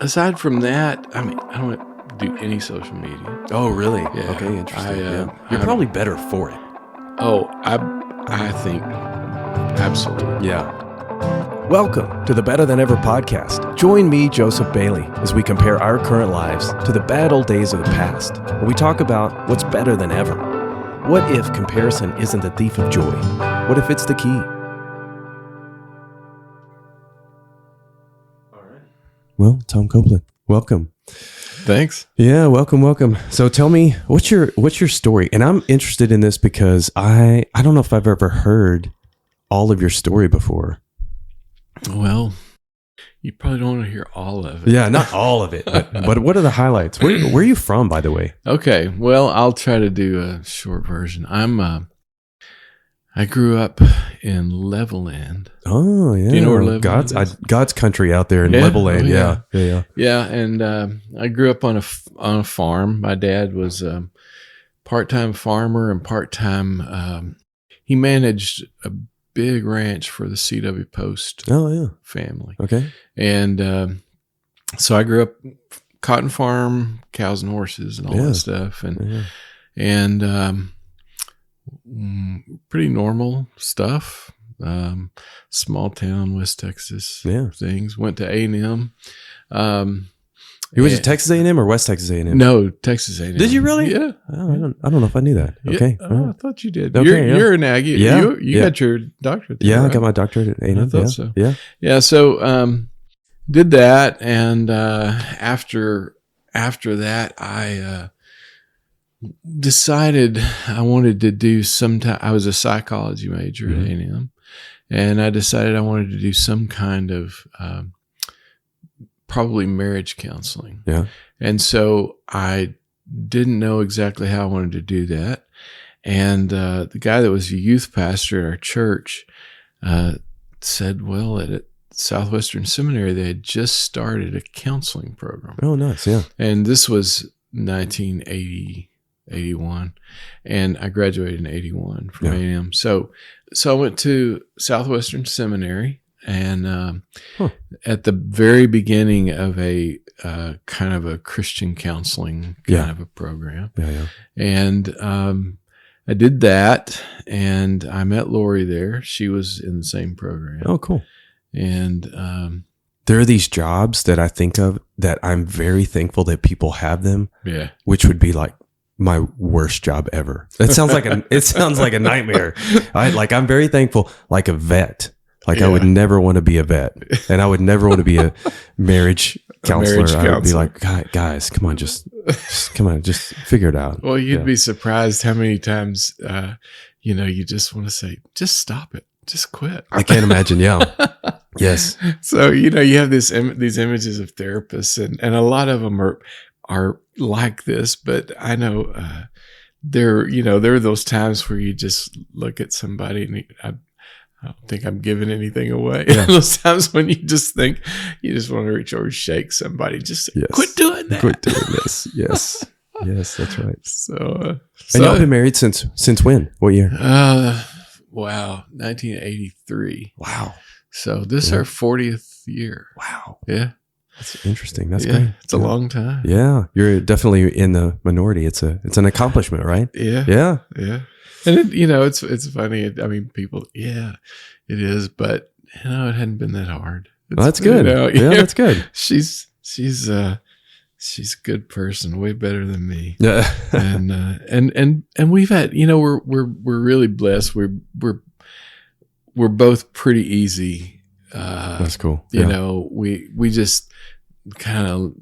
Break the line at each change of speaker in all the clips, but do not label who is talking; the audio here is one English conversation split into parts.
aside from that, I mean, I don't do any social media.
Oh, really?
Yeah.
Okay, interesting. You're probably better for it.
Oh, I think absolutely.
Yeah. Welcome to the Better Than Ever podcast. Join me, Joseph Bailey, as we compare our current lives to the bad old days of the past, where we talk about what's better than ever. What if comparison isn't the thief of joy? What if it's the key? All right. Well, Tom Copeland, welcome.
Thanks.
Yeah, welcome. So tell me, what's your story? And I'm interested in this because I don't know if I've ever heard all of your story before.
Well, you probably don't want to hear all of it.
Yeah, not all of it, but what are the highlights? Where are you from, by the way?
Okay, well, I'll try to do a short version. I grew up in Levelland.
Oh, yeah.
Do you know where Levelland is?
God's country out there in Levelland.
Oh,
Yeah.
Yeah, and I grew up on a farm. My dad was a part-time farmer and part-time. He managed a big ranch for the C.W. Post family.
Okay.
And so I grew up cotton farm, cows and horses and all that stuff. And pretty normal stuff. Small town, West Texas things. Went to A&M.
You went to Texas A&M or West Texas A&M?
No, Texas A&M.
Did you really?
Yeah.
Oh, I don't know if I knew that. Okay.
Yeah. Oh, I thought you did.
Okay,
you're an Aggie. You got your doctorate there, right?
I got my doctorate at A&M.
I thought so.
Yeah.
Yeah. So did that, and after that, I decided I wanted to do I was a psychology major at A&M, and I decided I wanted to do some kind of probably marriage counseling.
Yeah. And
so I didn't know exactly how I wanted to do that. And the guy that was a youth pastor at our church said, well, at Southwestern Seminary, they had just started a counseling program.
Oh, nice. Yeah.
And this was 1980, 81. And I graduated in 81 from A&M. So I went to Southwestern Seminary. And at the very beginning of a kind of a Christian counseling kind of a program.
Yeah.
And I did that, and I met Lori there. She was in the same program.
Oh, cool.
And
there are these jobs that I think of that I'm very thankful that people have them.
Yeah.
Which would be like my worst job ever. It sounds like a nightmare. I'm very thankful, like a vet. I would never want to be a vet, and I would never want to be a marriage counselor. I would be like, guys, come on, just figure it out.
Well, you'd be surprised how many times, you just want to say, just stop it, just quit.
I can't imagine. Yeah. Yes.
So, you have these images of therapists, and a lot of them are like this, but I know there are those times where you just look at somebody and I don't think I'm giving anything away. Yeah. Those times when you just think you just want to reach over and shake somebody, just say, quit doing that.
Quit doing this. Yes. Yes, that's right.
So
and y'all been married since when? What year?
Wow, 1983.
Wow.
So this is our 40th year.
Wow.
Yeah.
That's interesting. That's great.
It's a long time.
Yeah. You're definitely in the minority. It's an accomplishment, right?
Yeah.
Yeah.
Yeah. And it's funny. I mean, people, it is, but it hadn't been that hard.
That's good. That's good.
She's a good person, way better than me.
Yeah.
and we've had, we're really blessed. We're both pretty easy.
That's cool.
We just kind of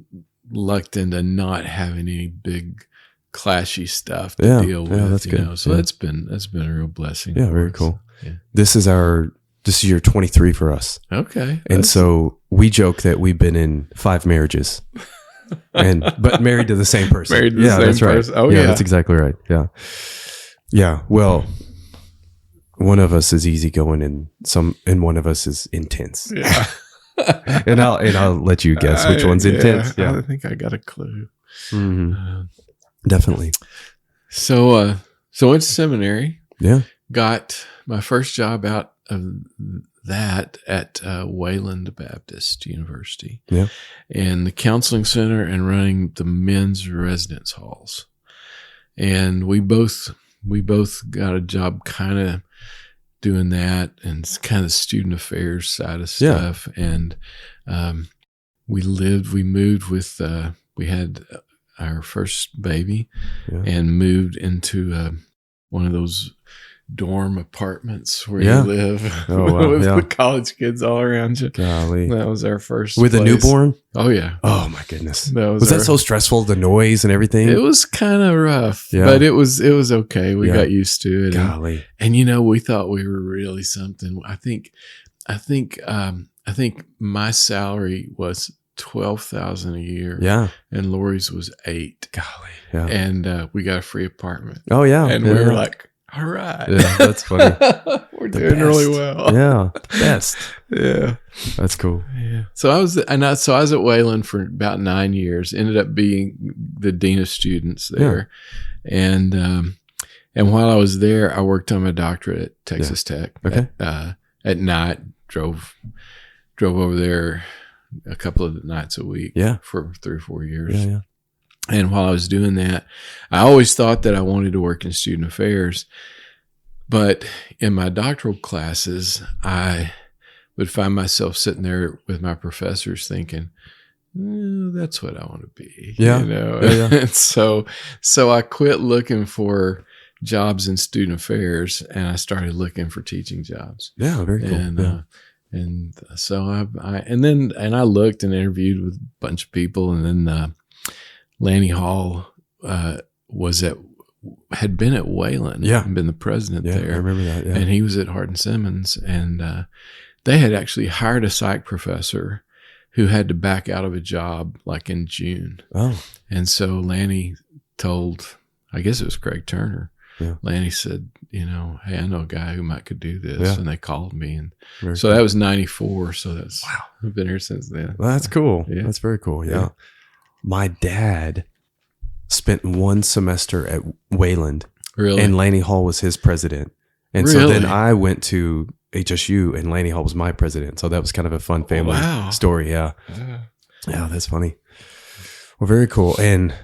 lucked into not having any big clashy stuff to deal with.
That's good.
So that's been a real blessing.
Yeah, very cool.
Yeah.
This is year 23 for us.
Okay.
And so we joke that we've been in 5 marriages, but married to the same person.
Married to the same
that's
person.
Right.
Oh yeah,
that's exactly right. Yeah. Yeah. Well, one of us is easygoing and one of us is intense.
Yeah.
and I'll let you guess which one's intense. Yeah.
I think I got a clue.
Mm-hmm. Definitely.
So went to seminary.
Yeah.
Got my first job out of that at Wayland Baptist University,
Yeah.
and the counseling center and running the men's residence halls. And we both got a job kind of doing that and kind of student affairs side of stuff. And we moved with, we had our first baby and moved into one of those dorm apartments where you live with college kids all around you.
Golly.
That was our first
with
place.
a newborn.
Oh yeah.
Oh my goodness.
Was
that so stressful? The noise and everything.
It was kind of rough, but it was okay. We got used to it.
Golly.
And we thought we were really something. I think my salary was $12,000 a year.
Yeah.
And Lori's was $8,000.
Golly. Yeah.
And we got a free apartment.
Oh yeah.
And we were like, all right.
Yeah, that's funny.
We're doing really well.
Yeah. Best.
Yeah.
That's cool.
Yeah. So I was at Wayland for about 9 years, ended up being the dean of students there. Yeah. And while I was there, I worked on my doctorate at Texas Tech.
Okay.
At night, drove over there a couple of nights a week for 3 or 4 years.
Yeah, yeah.
And while I was doing that, I always thought that I wanted to work in student affairs. But in my doctoral classes, I would find myself sitting there with my professors thinking, that's what I want to be.
Yeah.
And so I quit looking for jobs in student affairs and I started looking for teaching jobs.
Yeah, very cool.
And so I looked and interviewed with a bunch of people, and then Lanny Hall had been at Wayland, been the president there.
I remember that. Yeah.
And he was at Hardin Simmons, and they had actually hired a psych professor who had to back out of a job like in June.
Oh,
and so Lanny told, I guess it was Craig Turner.
Yeah.
Lanny said, hey, I know a guy who could do this, and they called me, and
very
so
cool.
that was '94. So that's I've been here since then.
Well, that's cool.
Yeah.
That's very cool. Yeah. My dad spent 1 semester at Wayland.
Really?
And Lanny Hall was his president. And so then I went to HSU and Lanny Hall was my president. So that was kind of a fun family story. Yeah. Yeah, that's funny. Well, very cool. And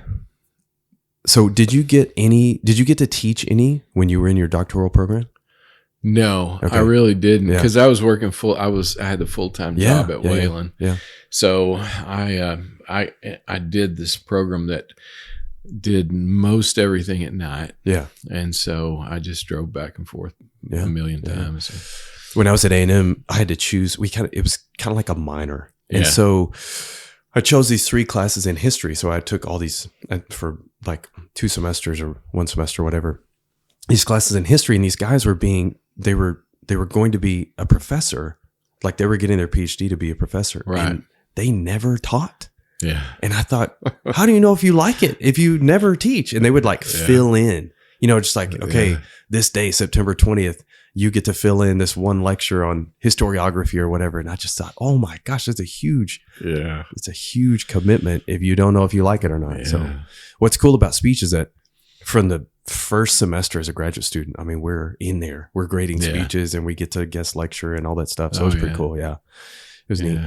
so did you get to teach any when you were in your doctoral program?
No,
Okay.
I really didn't, because I was working I had the full-time job at
Yeah.
Wayland.
Yeah.
So I did this program that did most everything at night.
Yeah.
And so I just drove back and forth a million times.
When I was at A&M, I had to choose. It was kind of like a minor. And so I chose these 3 classes in history. So I took all these for like 2 semesters or 1 semester, whatever, these classes in history. And these guys they were going to be a professor. Like they were getting their PhD to be a professor.
Right.
And they never taught.
Yeah.
And I thought, how do you know if you like it if you never teach? And they would fill in, just like, okay, this day, September 20th, you get to fill in this one lecture on historiography or whatever. And I just thought, oh my gosh, it's a huge commitment if you don't know if you like it or not. Yeah. So what's cool about speech is that from the first semester as a graduate student, I mean, we're in there, we're grading speeches and we get to guest lecture and all that stuff. So it was pretty cool. Yeah. It was neat.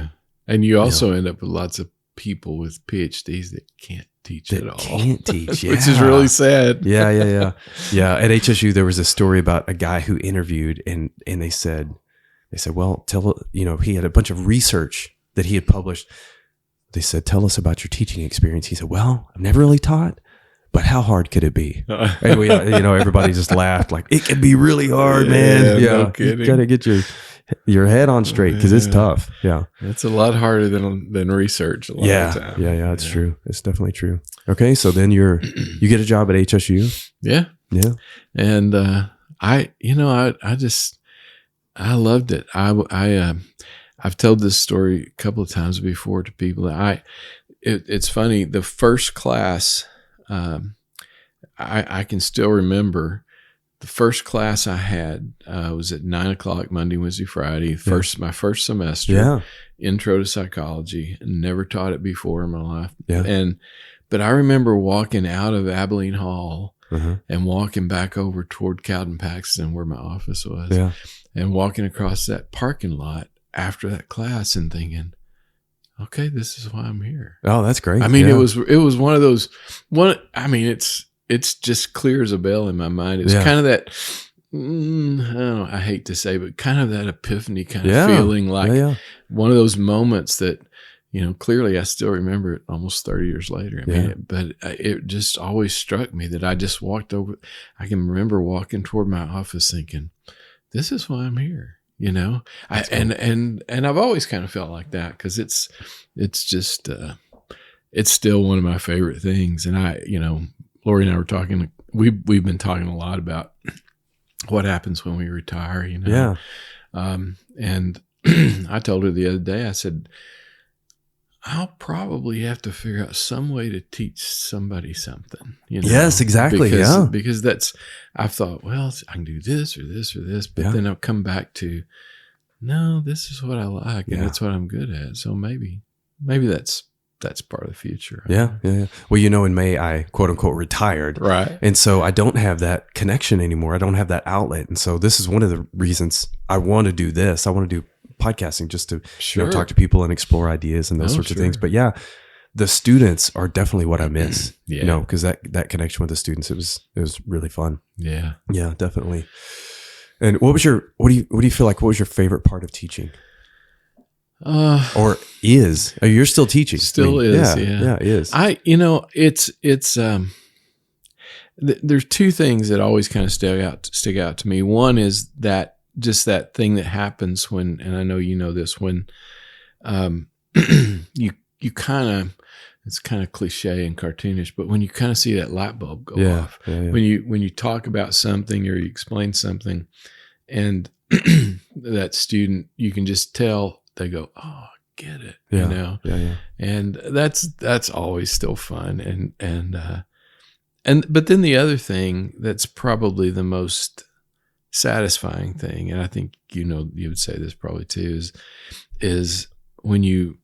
And you also end up with lots of people with PhDs that can't teach at all.
Can't teach,
which is really sad.
Yeah. At HSU, there was a story about a guy who interviewed, and they said, well, he had a bunch of research that he had published. They said, tell us about your teaching experience. He said, well, I've never really taught, but how hard could it be? And we, everybody just laughed like, it can be really hard, man. Yeah, no kidding. You gotta get your head on straight because it's tough. Yeah,
it's a lot harder than research. A lot of the time.
Yeah. It's true. It's definitely true. Okay, so then you get a job at HSU.
Yeah. And I loved it. I've told this story a couple of times before to people. It's funny. The first class, I can still remember. The first class I had was at 9:00 Monday, Wednesday, Friday. My first semester, intro to psychology. Never taught it before in my life. Yeah. But I remember walking out of Abilene Hall and walking back over toward Cowden Paxton where my office was,
Yeah.
and walking across that parking lot after that class and thinking, okay, this is why I'm here.
Oh, that's great.
I mean, it was one of those I mean, it's just clear as a bell in my mind. It's kind of that, I don't know, I hate to say, but kind of that epiphany kind of feeling, like one of those moments that, clearly I still remember it almost 30 years later. I mean, but it just always struck me that I just walked over. I can remember walking toward my office thinking, this is why I'm here. Cool. And I've always kind of felt like that, because it's just, it's still one of my favorite things. And Lori and I were talking, we've been talking a lot about what happens when we retire, and I told her the other day, I said, I'll probably have to figure out some way to teach somebody something.
Yes, exactly.
Because I've thought, well, I can do this or this or this, but then I'll come back to, no, this is what I like, and that's what I'm good at. So maybe that's part of the future.
Yeah. Well, in May, I quote unquote retired. Right. And so I don't have that connection anymore. I don't have that outlet. And so this is one of the reasons I want to do this. I want to do podcasting just to talk to people and explore ideas and those sorts of things. But the students are definitely what I miss, because that connection with the students, it was really fun. Yeah. Yeah, definitely. And what do you feel like, what was your favorite part of teaching? Or is? Oh, you're still teaching.
Still is. Yeah,
is.
It's there's two things that always kind of stick out to me. One is that just that thing that happens when, and I know this, when you kind of, it's kind of cliche and cartoonish, but when you kind of see that light bulb go off, when you talk about something or you explain something, and that student, you can just tell they go, oh, I get it, and that's always still fun, and but then the other thing that's probably the most satisfying thing, and I think you would say this probably too, is when you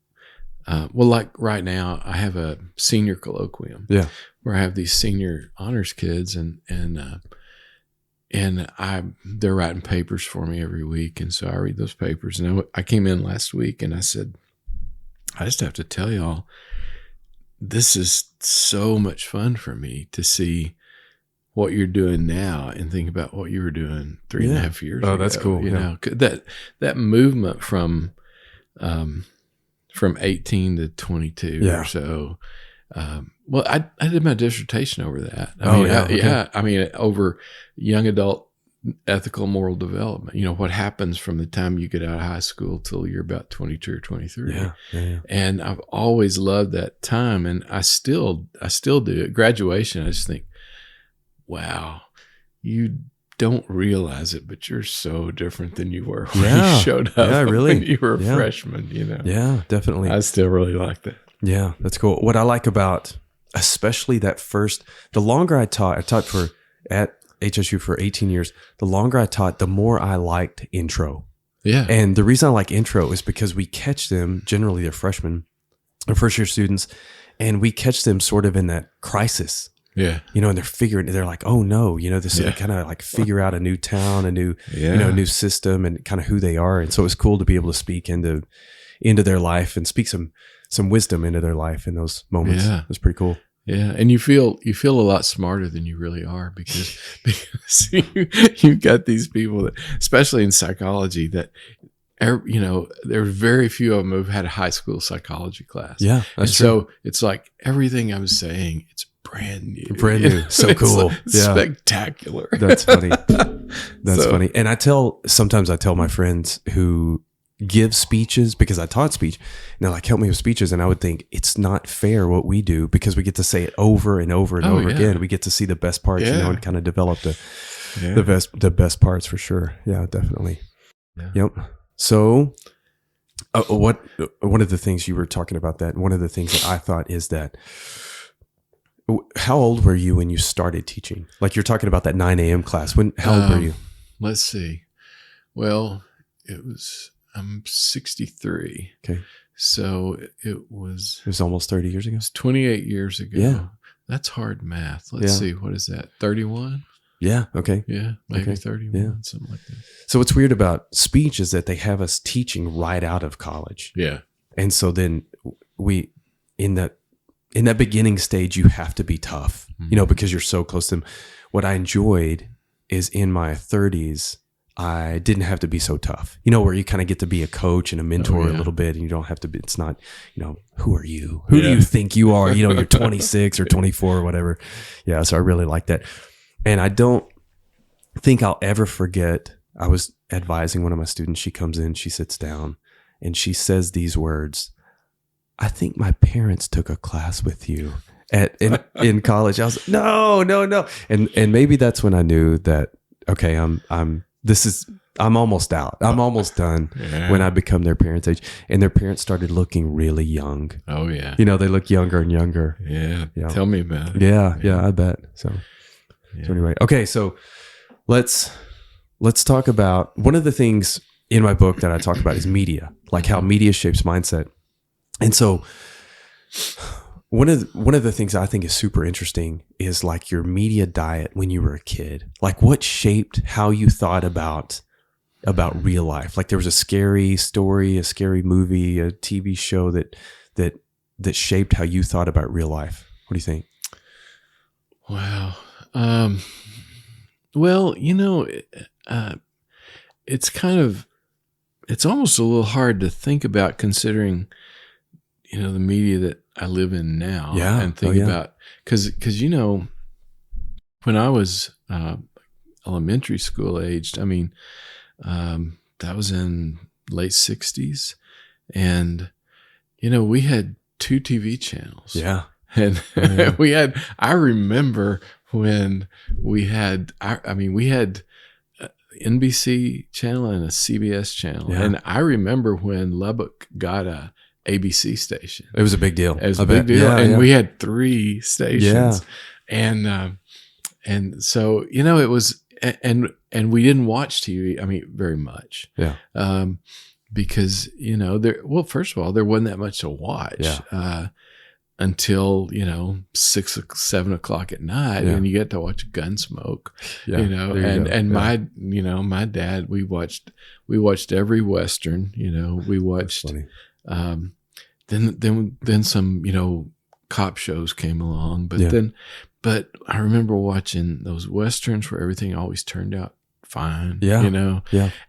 like right now I have a senior colloquium where I have these senior honors kids, and they're writing papers for me every week, and so I read those papers, and I came in last week and I said, I just have to tell y'all, this is so much fun for me to see what you're doing now and think about what you were doing 3.5 years ago.
Oh, that's cool.
That movement from 18 to 22 or so. Well, I did my dissertation over that. I mean, over young adult ethical moral development. What happens from the time you get out of high school till you're about 22 or 23. And I've always loved that time, and I still do. At graduation, I just think, wow, you don't realize it, but you're so different than you were when you showed up.
Yeah, really.
When you were a freshman,
Yeah, definitely.
I still really like that.
Yeah, that's cool. What I like about, especially the longer I taught at HSU for 18 years, the longer I taught, the more I liked intro. Yeah. And the reason I like intro is because we catch them, generally they're freshmen or first year students, and we catch them sort of in that crisis. Yeah. And they're like, oh no, this is kind of like figure out a new town, a new, new system, and kind of who they are. And so it was cool to be able to speak into their life and speak some wisdom into their life in those moments. Yeah. It was pretty cool.
Yeah. And you feel a lot smarter than you really are because you've got these people that, especially in psychology, that, there's very few of them who've had a high school psychology class. Yeah. That's true. So it's like everything I'm saying, it's brand new.
So cool.
It's spectacular.
That's funny. That's funny. And sometimes I tell my friends who give speeches, because I taught speech, and they're like, help me with speeches. And I would think it's not fair what we do, because we get to say it over and over and over again. We get to see the best parts, and kind of develop the best parts for sure. Yeah, definitely. Yeah. Yep. So one of the things you were talking about, that one of the things that I thought is that, how old were you when you started teaching? Like, you're talking about that 9 a.m. class. How old were you?
Let's see. Well, I'm 63.
Okay.
So it was
almost 30 years ago.
It's 28 years ago.
Yeah.
That's hard math. Let's see. What is that? 31?
Yeah. Okay.
Yeah. Maybe
Okay.
31,
Yeah.
something like that.
So what's weird about speech is that they have us teaching right out of college.
Yeah.
And so then we, in that beginning stage, you have to be tough, because you're so close to them. What I enjoyed is in my 30s, I didn't have to be so tough, where you kind of get to be a coach and a mentor a little bit, and you don't have to be, it's not, who are you? Who do you think you are? You're 26 or 24 or whatever. Yeah. So I really like that. And I don't think I'll ever forget, I was advising one of my students. She comes in, she sits down, and she says these words, I think my parents took a class with you in college. I was like, no. And maybe that's when I knew that, okay, I'm almost out. I'm almost done when I become their parents' age. And their parents started looking really young.
Oh yeah.
They look younger and younger.
Yeah. Tell me about it.
Yeah, I bet. So anyway, okay. So let's talk about one of the things in my book that I talk about is media, like how media shapes mindset. And so one of the things I think is super interesting is like your media diet when you were a kid. Like what shaped how you thought about real life? Like there was a scary story, a scary movie, a TV show that shaped how you thought about real life. What do you think?
Wow. Well, it's almost a little hard to think about considering, the media that I live in now and think about, cause when I was, elementary school aged, that was in late 60s, and, we had 2 TV channels.
Yeah.
And I remember when we had NBC channel and a CBS channel.
Yeah.
And I remember when Lubbock got a ABC station.
It was a big deal.
It was a big deal.
Yeah,
and we had 3 stations.
Yeah.
And so, it was, and we didn't watch TV, very much.
Yeah.
Because, first of all, there wasn't that much to watch.
Yeah.
Until 6 or 7 o'clock at night, and you get to watch Gunsmoke. My dad, we watched every Western. We watched. Then some cop shows came along, but I remember watching those Westerns where everything always turned out fine.
Yeah.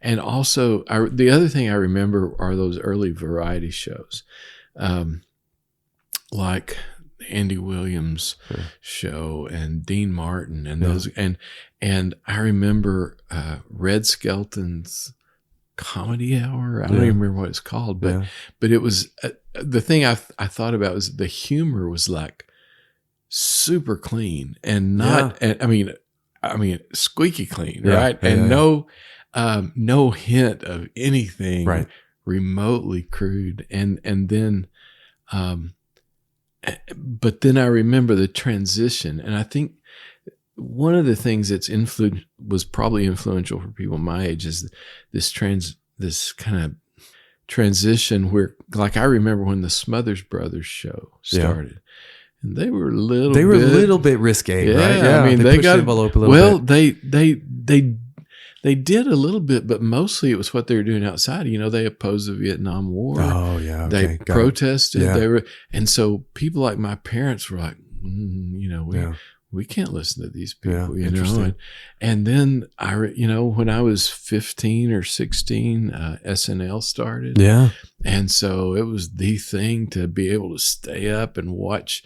And also, the other thing I remember are those early variety shows. Like Andy Williams show and Dean Martin and those and I remember Red Skelton's Comedy Hour. I don't even remember what it's called, but it was the thing I thought about was the humor was like super clean and not squeaky clean, right? And no hint of anything remotely crude, and then but then I remember the transition, and I think one of the things that's was probably influential for people my age is this kind of transition where, like, I remember when the Smothers Brothers show started, and they were a little bit
risque,
right?
Yeah,
they got
the envelope a little
bit. They did a little bit, but mostly it was what they were doing outside. They opposed the Vietnam War.
Oh yeah,
okay. They protested. They and so people like my parents were like, we can't listen to these people, and then when I was 15 or 16, SNL started.
Yeah.
And so it was the thing to be able to stay up and watch,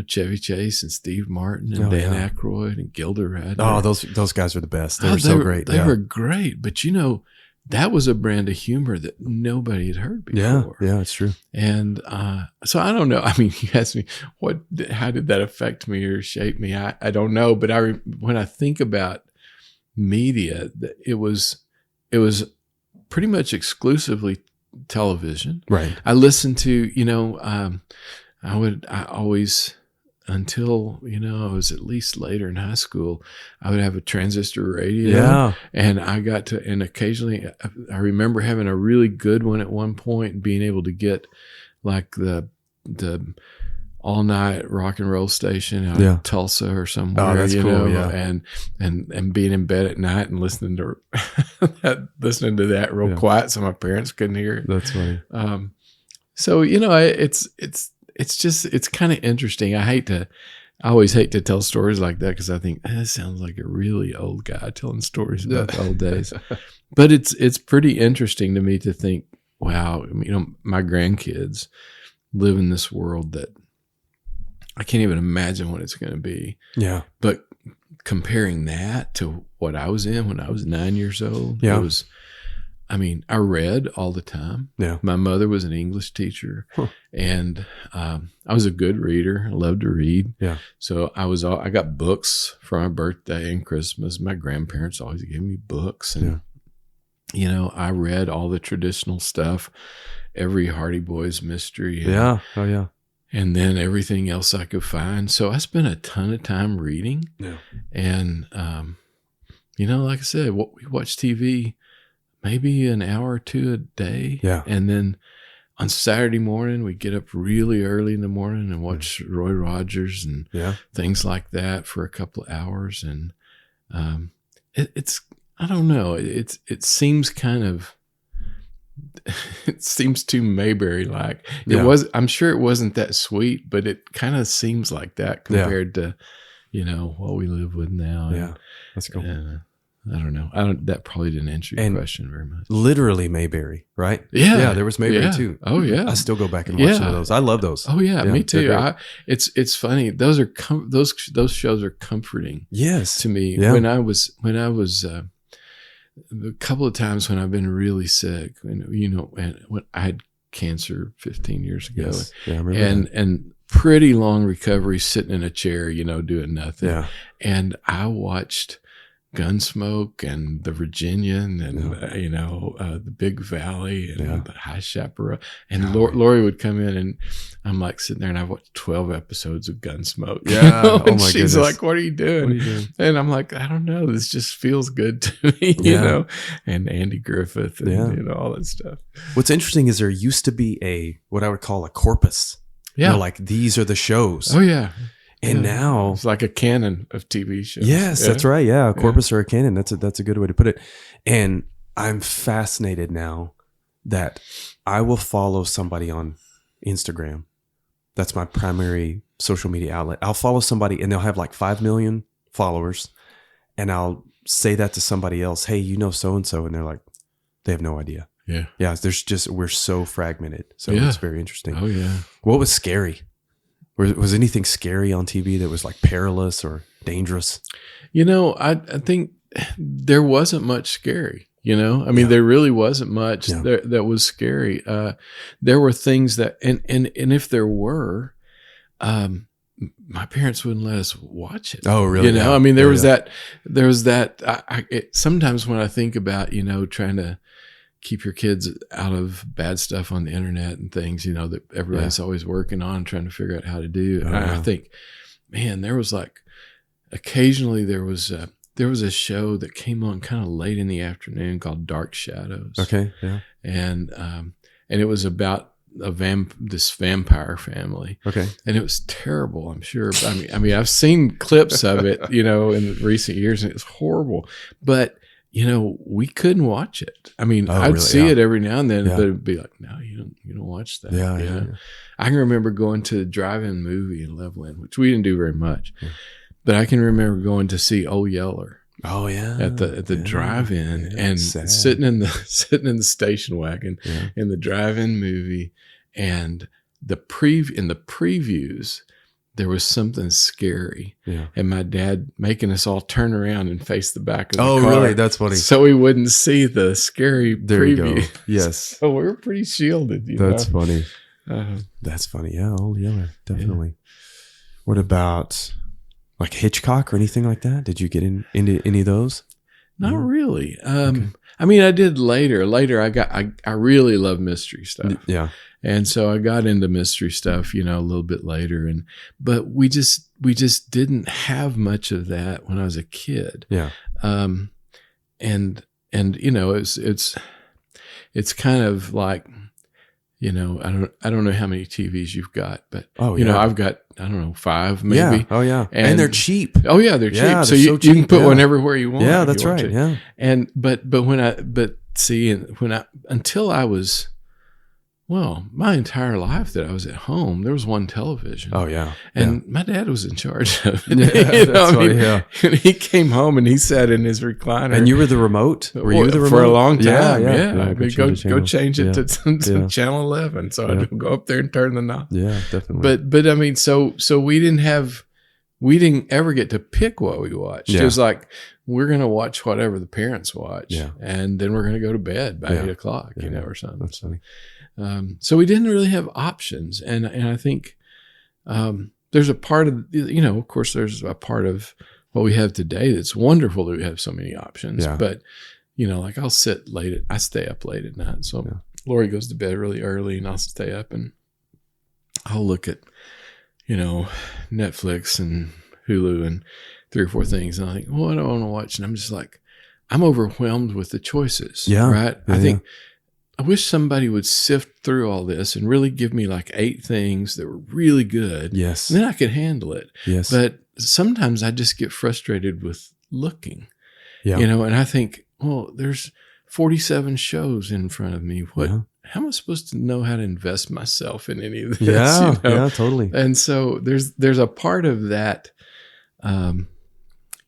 Chevy Chase and Steve Martin and Dan Aykroyd and Gilda Radner.
Oh, those guys are the best. They were so great.
They were great. But, that was a brand of humor that nobody had heard before.
Yeah, it's true.
And so I don't know. You asked me, how did that affect me or shape me? I don't know. But when I think about media, it was pretty much exclusively television.
Right.
I listened to, I always, until, I was at least later in high school, I would have a transistor radio.
Yeah.
And and occasionally I remember having a really good one at one point and being able to get like all night rock and roll station out
Yeah.
in Tulsa or somewhere.
Oh, that's
you
cool,
know,
yeah.
and being in bed at night and listening to listening to that real
Yeah.
quiet so my parents couldn't hear it.
That's funny.
So you know, it's just it's kind of interesting. I always hate to tell stories like that because I think it sounds like a really old guy telling stories about the old days. But it's pretty interesting to me to think, wow, you know, my grandkids live in this world that I can't even imagine what it's going to be.
Yeah.
But comparing that to what I was in when I was 9 years old,
Yeah.
it was, I mean, I read all the time.
Yeah.
My mother was an English teacher,
Huh.
and I was a good reader. I loved to read.
Yeah.
So I got books for my birthday and Christmas. My grandparents always gave me books, and you know, I read all the traditional stuff, every Hardy Boys mystery. And,
Yeah. Oh, yeah.
and then everything else I could find. So I spent a ton of time reading.
Yeah.
And, you know, like I said, we watch TV maybe an hour or two a day.
Yeah.
And then on Saturday morning, we get up really early in the morning and watch Roy Rogers and things like that for a couple of hours. And it's, I don't know, it seems kind of, it seems too Mayberry like. It was. I'm sure it wasn't that sweet, but it kind of seems like that compared to, you know, what we live with now.
Yeah, that's cool.
And, I don't know. That probably didn't answer your question very much.
Literally Mayberry, right?
Yeah,
yeah. There was Mayberry too.
Oh yeah.
I still go back and watch some of those. I love those.
Oh yeah, me too. It's funny. Those are those shows are comforting.
Yes,
to me.
Yeah.
When I was a couple of times when I've been really sick, you know, and when I had cancer 15 years ago,
yeah, I remember
and pretty long recovery, sitting in a chair, you know, doing nothing.
Yeah,
and I watched Gunsmoke and the Virginian and you know, the Big Valley and the High Chaparral, and Lori would come in and I'm like sitting there and I've watched 12 episodes of Gunsmoke.
Yeah,
you know?
oh
And
my
she's
goodness.
like, "What are you doing?"
What are you doing?
And I'm like, "I don't know. This just feels good to me," you know. And Andy Griffith and you know, all that stuff.
What's interesting is there used to be what I would call a corpus.
Yeah,
you know, like these are the shows.
Oh yeah.
And now
it's like a canon of TV shows.
Yes, that's right. Yeah, a corpus or a canon. That's a good way to put it. And I'm fascinated now that I will follow somebody on Instagram. That's my primary social media outlet. I'll follow somebody and they'll have like 5 million followers, and I'll say that to somebody else. Hey, you know so and so, and they're like, they have no idea.
Yeah.
We're so fragmented. So it's very interesting.
Oh yeah.
What was scary? Was anything scary on TV that was like perilous or dangerous? You
know, I think there wasn't much scary. You know, I mean, there really wasn't much that was scary. There were things that, and if there were, my parents wouldn't let us watch it.
Oh, really?
You know, I mean, there was that. Sometimes when I think about, you know, trying to keep your kids out of bad stuff on the internet and things, you know, that everybody's always working on, trying to figure out how to do. And I think, man, there was like, occasionally there was a show that came on kind of late in the afternoon called Dark Shadows.
Okay. Yeah.
And it was about this vampire family.
Okay.
And it was terrible, I'm sure. I mean, I've seen clips of it, you know, in recent years, and it's horrible. But you know, we couldn't watch it. I mean, I'd see it every now and then, but it'd be like, no, you don't watch that.
Yeah.
I can remember going to the drive-in movie in Loveland, which we didn't do very much, but I can remember going to see Old Yeller.
Oh yeah,
at the drive-in and sitting in the station wagon in the drive-in movie, and in the previews. There was something scary, and my dad making us all turn around and face the back of the car.
Oh, really? That's funny.
So we wouldn't see the scary preview.
You go. Yes.
So we were pretty shielded.
That's funny. That's funny. Yeah, Old Yeller, definitely. Yeah. What about like Hitchcock or anything like that? Did you get into any of those?
Not really. I mean, I did later. Later, I really love mystery stuff.
Yeah.
And so I got into mystery stuff, you know, a little bit later, but we just didn't have much of that when I was a kid.
Yeah.
And you know, it's kind of like, I don't know how many TVs you've got, but
Oh, yeah.
I've got, I don't know, 5 maybe.
Yeah. Oh, yeah. And they're cheap.
Oh yeah, they're cheap.
Yeah,
So
they're
you
so
can
cheap,
put
yeah.
one everywhere you want.
Yeah,
if
that's
you want
right.
to.
Yeah.
And until my entire life that I was at home, there was one television.
Oh, yeah.
And my dad was in charge of it.
Yeah, that's right, yeah.
And he came home and he sat in his recliner.
And you were the remote? Were you the remote?
For a long time,
Yeah.
I mean, go change it to channel 11. So
Yeah.
I'd go up there and turn the knob.
Yeah, definitely.
But I mean, so we didn't ever get to pick what we watched.
Yeah.
It was like, we're going to watch whatever the parents watch.
Yeah.
And then we're going to go to bed by 8 o'clock,
Yeah.
or something.
That's funny.
So we didn't really have options. And I think there's a part of, of course, there's a part of what we have today that's wonderful that we have so many options.
Yeah.
But, like I stay up late at night. So Lori goes to bed really early and I'll stay up and I'll look at, Netflix and Hulu and 3 or 4 things. And I think, what do I want to watch? And I'm just like, I'm overwhelmed with the choices.
Yeah.
Right.
Yeah,
I think, I wish somebody would sift through all this and really give me like 8 things that were really good.
Yes.
And then I could handle it.
Yes.
But sometimes I just get frustrated with looking,
Yeah.
and I think, well, there's 47 shows in front of me.
Yeah.
How am I supposed to know how to invest myself in any of this?
Yeah. Yeah, totally.
And so there's a part of that, and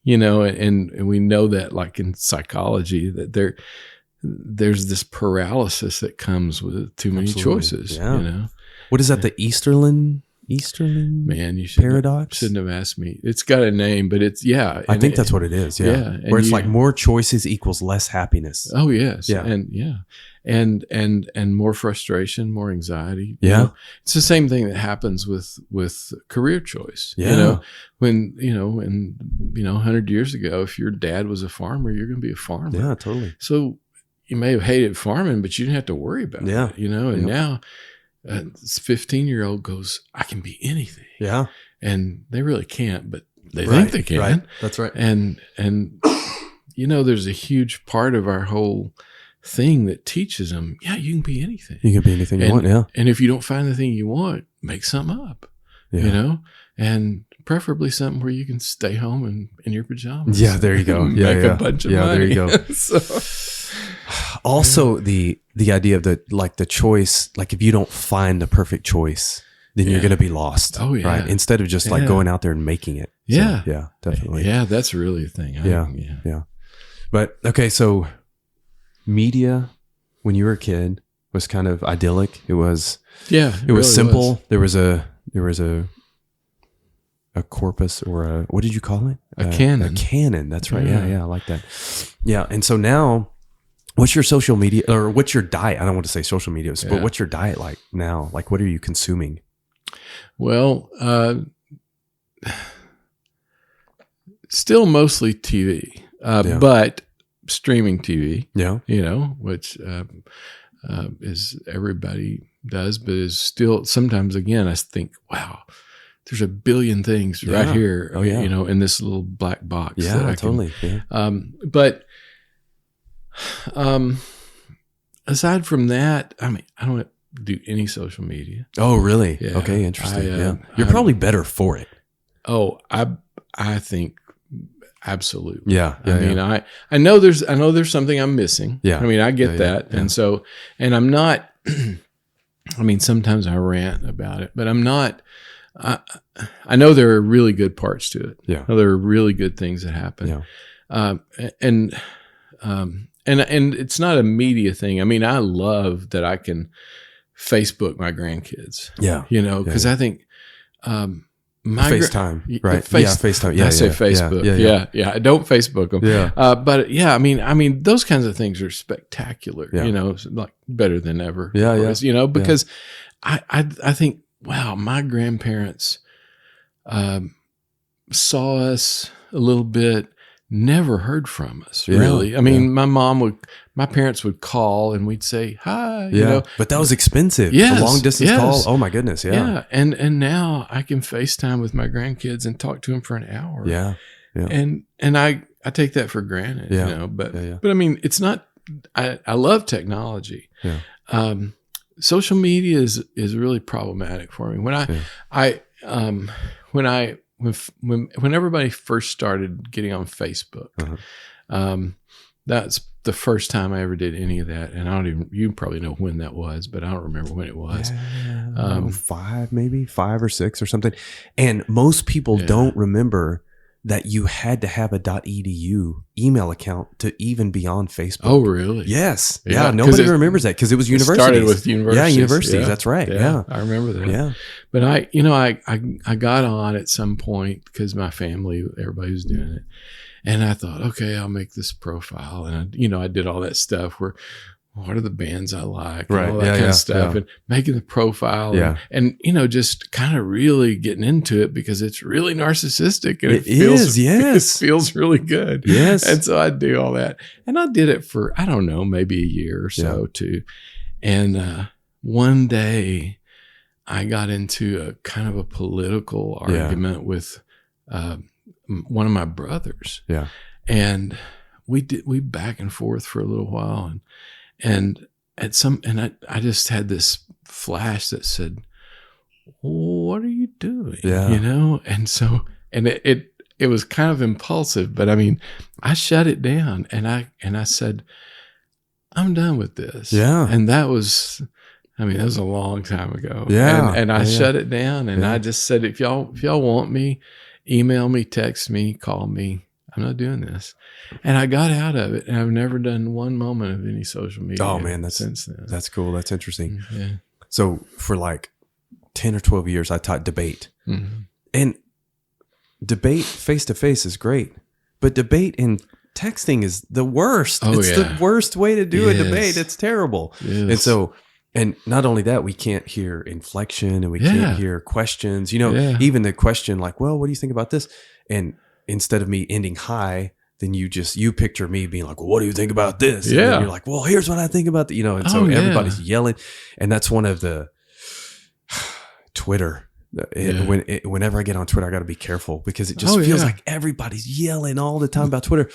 we know that like in psychology that there's this paralysis that comes with too many
Absolutely.
choices.
Yeah. What is that? The Easterlin
Man, you
paradox?
shouldn't have asked me. It's got a name, but it's
I think that's what it is. Yeah.
and
Where it's like more choices equals less happiness.
Oh yes.
Yeah.
And more frustration, more anxiety.
Yeah.
It's the same thing that happens with career choice.
Yeah.
When 100 years ago, if your dad was a farmer, you're going to be a farmer.
Yeah, totally.
So you may have hated farming, but you didn't have to worry about
Yeah.
it, And now this 15-year-old goes, I can be anything.
Yeah.
And they really can't, but they
Right,
think they can.
right. That's right.
And there's a huge part of our whole thing that teaches them, you can be anything.
You can be anything you want. Yeah.
And if you don't find the thing you want, make something up,
Yeah.
and preferably something where you can stay home in your pajamas.
Yeah, there you go.
and
Yeah,
make
yeah.
a bunch of
Yeah,
money.
there you go.
So,
Also, the idea of the choice, like if you don't find the perfect choice, then you're
Yeah.
going to be lost.
Oh, yeah.
Right. Instead of just like
Yeah.
going out there and making it. So,
Yeah.
yeah, definitely.
yeah, that's really a thing.
Yeah. But okay. So media when you were a kid was kind of idyllic. It was
really
simple. There was a corpus or what did you call it?
A canon.
A canon. That's right.
Yeah.
Yeah. I like that. Yeah. And so now, what's your social media or what's your diet? I don't want to say social media, but
Yeah.
what's your diet like now? Like, what are you consuming?
Well, still mostly TV,
Yeah.
but streaming TV,
Yeah.
which is everybody does, but is still sometimes, again, I think, wow, there's a billion things right
Yeah.
here,
Oh, yeah.
in this little black box. that
Yeah.
I can-
Totally. Yeah.
But aside from that, I mean, I don't do any social media.
Oh, really?
Yeah.
Okay. Interesting. Yeah. You're
I'm-
probably better for it.
Oh, I think absolutely.
Yeah.
I mean, I know there's something I'm missing.
Yeah.
I mean, I get
Yeah,
that.
yeah.
And I'm not, I mean, sometimes I rant about it, but I'm not, I know there are really good parts to it.
Yeah.
I know there are really good things that happen.
Yeah.
And it's not a media thing. I mean, I love that I can Facebook my grandkids,
Yeah.
because I think,
FaceTime, right? FaceTime.
I say Facebook. Yeah. I don't Facebook them.
Yeah.
But yeah, I mean, those kinds of things are spectacular.
Yeah.
Like better than ever.
Yeah,
of
yeah.
course, because I think, wow, my grandparents saw us a little bit, never heard from us.
Yeah,
Really, I mean, my parents would call and we'd say hi.
Yeah. But that was expensive.
Yes,
A long distance
yes.
call. Oh my goodness. Yeah.
Yeah, and now I can FaceTime with my grandkids and talk to them for an hour.
Yeah. Yeah.
And I take that for granted,
Yeah.
but
Yeah, yeah.
but I mean, it's not. I love technology.
Yeah.
social media is really problematic for me. When when everybody first started getting on Facebook, that's the first time I ever did any of that. And I don't even, you probably know when that was, but I don't remember when it was.
Yeah, 5 or 6 or something. And most people don't remember that you had to have a .edu email account to even be on Facebook.
Oh, really?
Yes. Yeah. Nobody remembers that because it was universities.
Started with universities.
Yeah, universities. Yeah. That's right. Yeah.
I remember that.
Yeah.
But I got on at some point because my family, everybody was doing it. And I thought, okay, I'll make this profile. And I did all that stuff where, what are the bands I like? And all that kind of stuff. And making the profile. And just kind of really getting into it because it's really narcissistic. And it feels really good.
Yes.
And so I do all that. And I did it for, I don't know, maybe a year or so too. And one day I got into a kind of a political argument with one of my brothers.
Yeah.
And we back and forth for a little while. And I just had this flash that said, what are you doing?
Yeah.
And so, and it was kind of impulsive, but I mean, I shut it down and I said, I'm done with this.
Yeah.
And that was a long time ago.
Yeah.
And I shut it down and I just said, if y'all want me, email me, text me, call me. I'm not doing this. And I got out of it, and I've never done one moment of any social media.
Oh man,
since then.
That's cool. That's interesting.
Yeah.
So for like 10 or 12 years, I taught debate, and debate face to face is great, but debate in texting is the worst. It's the worst way to do a debate. It's terrible. And so, and not only that, we can't hear inflection and we can't hear questions. Even the question like, "Well, what do you think about this?" And instead of me ending high, then you picture me being like, well, what do you think about this? And then you're like, well, here's what I think about that. And so everybody's yelling. And that's one of the Twitter. Whenever I get on Twitter, I got to be careful because it just feels like everybody's yelling all the time about Twitter.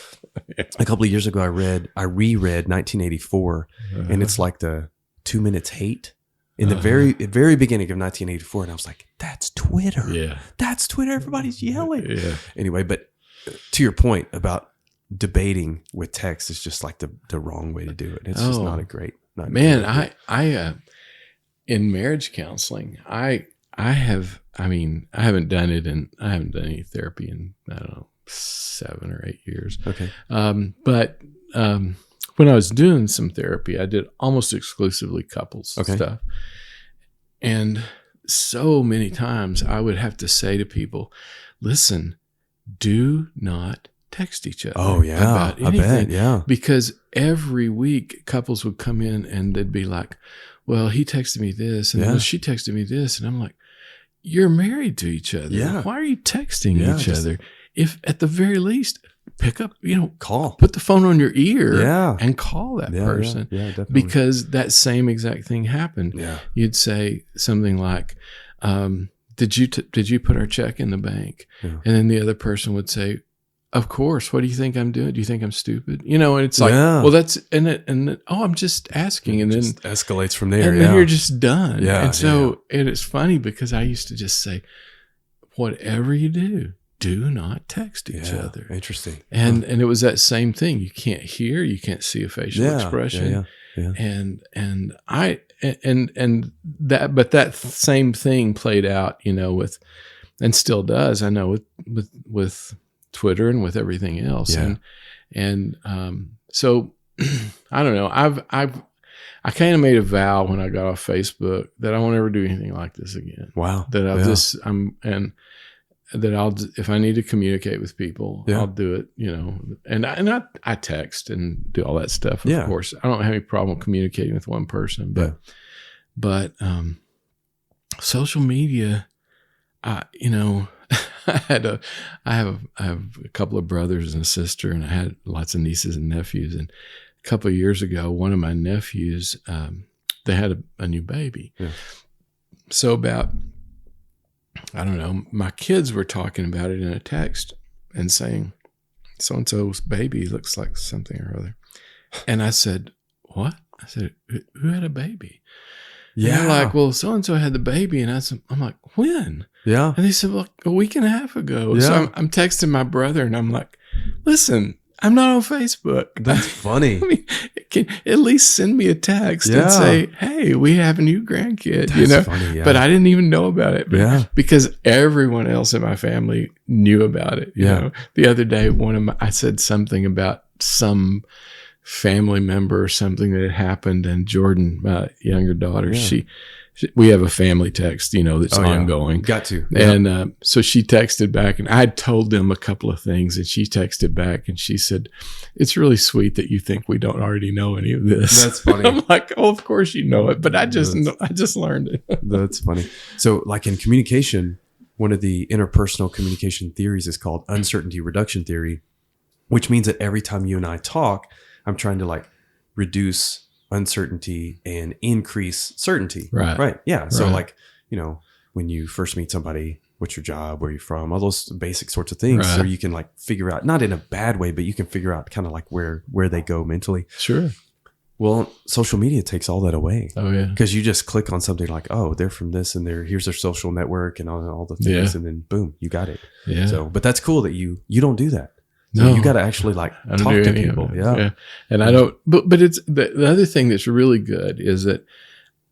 A couple of years ago, I reread 1984 and it's like the 2 minutes hate. In the very beginning of 1984, and I was like, "That's Twitter.
Yeah,
that's Twitter. Everybody's yelling."
Yeah.
Anyway, but to your point about debating with text is just like the wrong way to do it. It's just not a great.
Man, I in marriage counseling, I haven't done it, and I haven't done any therapy in 7 or 8 years.
Okay,
but when I was doing some therapy, I did almost exclusively couples stuff. And so many times I would have to say to people, listen, do not text each other about anything.
I bet,
because every week couples would come in and they'd be like, well, he texted me this and well, she texted me this. And I'm like, you're married to each other.
Yeah.
Why are you texting each other? If at the very least, pick up,
call,
put the phone on your ear and call that person.
Yeah, definitely.
Because that same exact thing happened.
Yeah.
You'd say something like, did you put our check in the bank? Yeah. And then the other person would say, of course. What do you think I'm doing? Do you think I'm stupid? And it's like, well, that's, I'm just asking. And then
just escalates from there.
And then you're just done.
Yeah.
And so it's funny because I used to just say, whatever you do not text each other.
Interesting.
And it was that same thing. You can't hear, you can't see a facial expression.
Yeah.
And that same thing played out, with, and still does, I know with Twitter and with everything else.
Yeah.
And so I don't know. I kind of made a vow when I got off Facebook that I won't ever do anything like this again.
Wow.
That if I need to communicate with people, I'll do it, and I text and do all that stuff. Of course, I don't have any problem communicating with one person, but social media, I have a couple of brothers and a sister, and I had lots of nieces and nephews. And a couple of years ago, one of my nephews, they had a new baby. Yeah. So about, I don't know, my kids were talking about it in a text and saying, so-and-so's baby looks like something or other. And I said, what? I said, who had a baby? And they're like, well, so-and-so had the baby. And I'm like, when?
Yeah.
And they said, well, a week and a half ago.
Yeah.
So I'm texting my brother and I'm like, listen, I'm not on Facebook.
That's funny.
I mean, at least send me a text and say, hey, we have a new grandkid,
That's funny, yeah.
But I didn't even know about it because everyone else in my family knew about it. You know, the other day, I said something about some family member or something that had happened, and Jordan, my younger daughter, we have a family text, that's ongoing.
Got to.
And so she texted back, and I told them a couple of things, and she texted back and she said, it's really sweet that you think we don't already know any of this.
That's funny.
I'm like, oh, of course you know it, but I just learned it.
That's funny. So like in communication, one of the interpersonal communication theories is called uncertainty reduction theory, which means that every time you and I talk, I'm trying to like reduce uncertainty and increase certainty. Right. Yeah. So like, when you first meet somebody, what's your job, where are you from, all those basic sorts of things. So you can like figure out, not in a bad way, but you can figure out kind of like where they go mentally.
Sure.
Well, social media takes all that away.
Oh yeah.
Because you just click on something like, oh, they're from this and here's their social network and all the things. And then boom, you got it. Yeah. So, but that's cool that you don't do that. So you got to actually like talk to people. Yeah.
And I don't, but it's the other thing that's really good is that,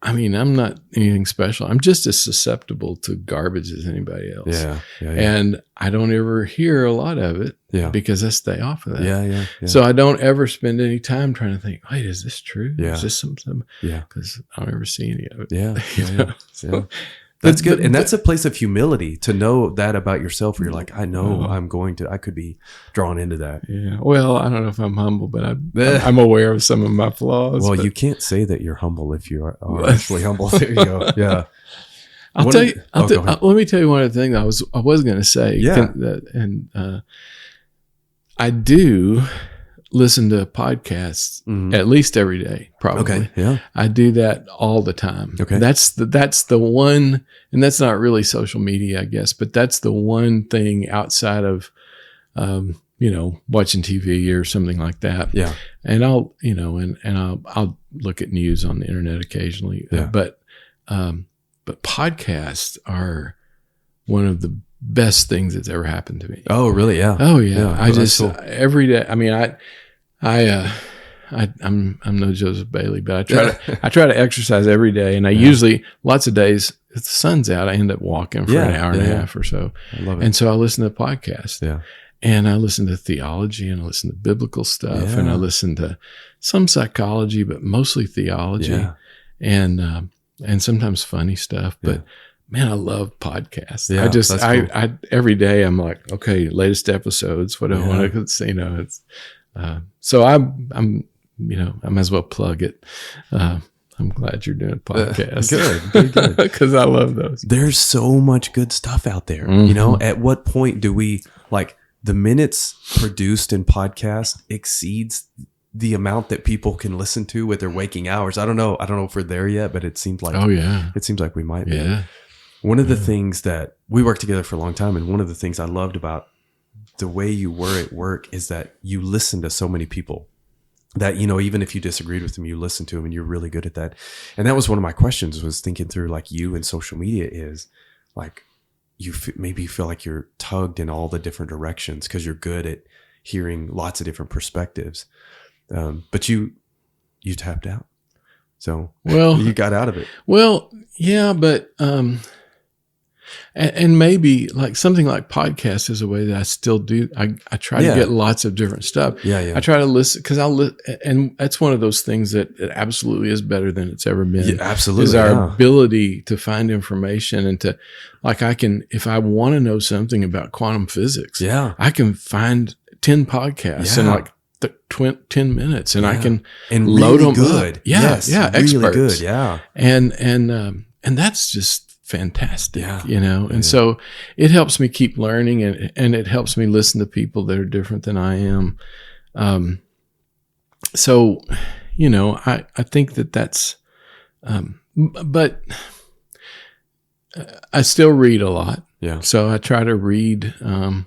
I mean, I'm not anything special. I'm just as susceptible to garbage as anybody else. Yeah. And I don't ever hear a lot of it because I stay off of that. Yeah. So I don't ever spend any time trying to think, wait, is this true? Yeah. Is this something? Yeah. Because I don't ever see any of it. Yeah. So,
that's good. And that's a place of humility to know that about yourself where you're like, I know I could be drawn into that.
Yeah. Well, I don't know if I'm humble, but I'm aware of some of my flaws.
Well, you can't say that you're humble if you are actually humble. There you go. Yeah.
Let me tell you one other thing that I was going to say. Yeah. I do listen to podcasts at least every day, probably.
Okay. Yeah.
I do that all the time.
Okay.
That's the one, and that's not really social media, I guess, but that's the one thing outside of, watching TV or something like that.
Yeah.
And I'll look at news on the internet occasionally.
Yeah.
But podcasts are one of the best things that's ever happened to me.
Oh, really? Yeah.
Oh, yeah. I just
cool.
Every day. I mean, I'm no Joseph Bailey, but I try to exercise every day, and I usually lots of days if the sun's out, I end up walking for an hour and a half or so.
I love it.
And so I listen to podcasts.
Yeah.
And I listen to theology, and I listen to biblical stuff, and I listen to some psychology, but mostly theology, and sometimes funny stuff. But man, I love podcasts. Yeah, I every day I'm like, okay, latest episodes. What I want to see, it's. So I might as well plug it. I'm glad you're doing a podcast. Good. Because I love those.
There's so much good stuff out there. At what point do we like the minutes produced in podcasts exceeds the amount that people can listen to with their waking hours? I don't know if we're there yet, but it seems like, it seems like we might be.
Yeah.
One of the things that we worked together for a long time, and one of the things I loved about the way you were at work is that you listen to so many people that, even if you disagreed with them, you listen to them, and you're really good at that. And that was one of my questions, was thinking through like you and social media is like, maybe you feel like you're tugged in all the different directions because you're good at hearing lots of different perspectives. But you tapped out. So you got out of it.
Well, yeah, but, and maybe like something like podcasts is a way that I still do. I try to get lots of different stuff.
Yeah.
I try to listen because and that's one of those things that it absolutely is better than it's ever been.
Yeah, absolutely.
Is our ability to find information and to, like, if I want to know something about quantum physics, I can find 10 podcasts in like 10 minutes, and I can load
really
them
good.
Up. Yeah, experts.
Really good. Yeah,
and that's just fantastic, and so it helps me keep learning, and it helps me listen to people that are different than I am. So, I think that's, but I still read a lot.
Yeah.
So I try to read, and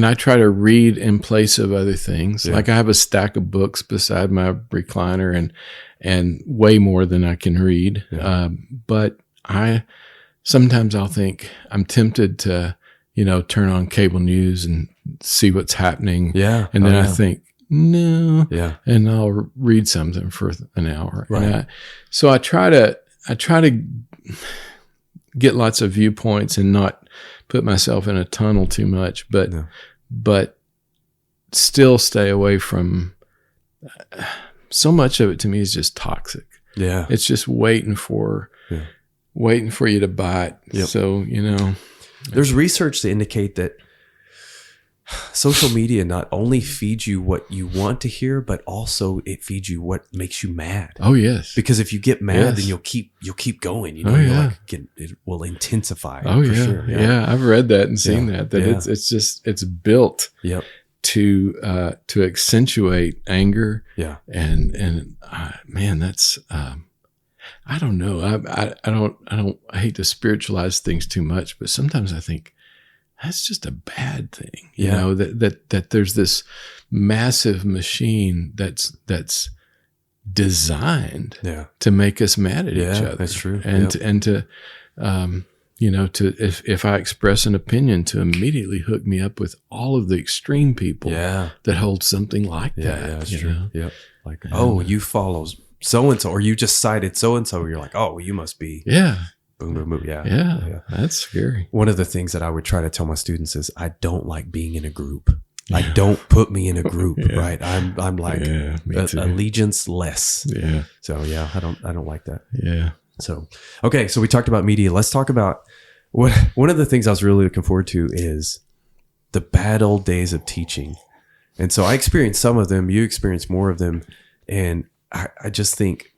I try to read in place of other things. Yeah. Like I have a stack of books beside my recliner, and way more than I can read.
Yeah.
But sometimes I'll think I'm tempted to, turn on cable news and see what's happening.
Yeah.
And then I think, no.
Yeah.
And I'll read something for an hour.
Right.
And so I try to get lots of viewpoints and not put myself in a tunnel too much, but still stay away from so much of it. To me is just toxic.
Yeah.
It's just waiting for you to bite.
Yep.
So,
there's research to indicate that social media not only feeds you what you want to hear, but also it feeds you what makes you mad.
Oh yes.
Because if you get mad,
Yes.
then you'll keep going.
Oh, yeah.
It will intensify.
Oh
for
yeah.
sure.
Yeah. I've read that and seen
Yeah.
that
Yeah.
it's built
Yep.
to accentuate anger.
Yeah.
And man, that's, I don't know. I hate to spiritualize things too much, but sometimes I think that's just a bad thing, that there's this massive machine that's designed to make us mad at each other.
That's true.
And if I express an opinion, to immediately hook me up with all of the extreme people that hold something like that.
Yeah, that's true. Yep. Like,
And,
you follow so-and-so, or you just cited so-and-so. You're like, oh, well, you must be boom, boom, boom. Yeah.
Yeah. That's scary.
One of the things that I would try to tell my students is I don't like being in a group. I don't put me in a group, right? I'm like allegiance less.
Yeah.
So I don't like that.
Yeah.
So, okay. So we talked about media. Let's talk about one of the things I was really looking forward to is the bad old days of teaching. And so I experienced some of them, you experienced more of them. And I just think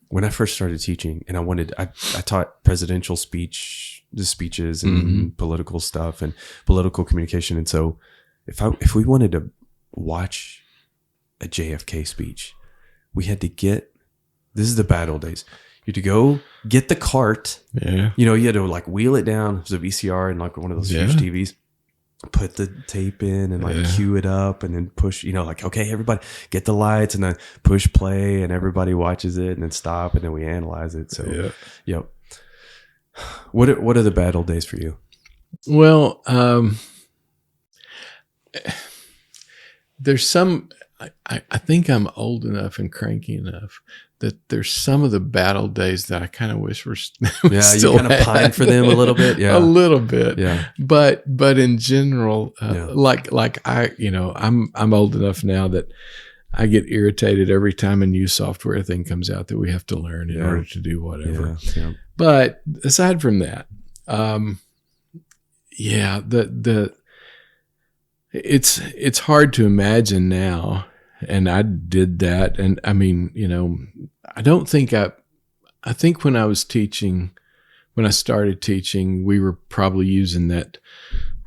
when I first started teaching and I taught presidential speeches and political stuff and political communication. And so if we wanted to watch a JFK speech, we had to this is the bad old days. You had to go get the cart.
Yeah.
You had to like wheel it down. It was a VCR and like one of those huge TVs. Put the tape in and cue it up and then push, okay, everybody get the lights and then push play and everybody watches it and then stop and then we analyze it. So, yep. What are the bad old days for you?
Well, there's some, I think I'm old enough and cranky enough that there's some of the bad old days that I kind of wish were still
you kind of pine for them a little bit. Yeah.
A little bit.
Yeah.
But in general, like I'm old enough now that I get irritated every time a new software thing comes out that we have to learn in order to do whatever. Yeah. But aside from that, it's hard to imagine now. And I did that. And I mean, I don't think I think when I started teaching, we were probably using that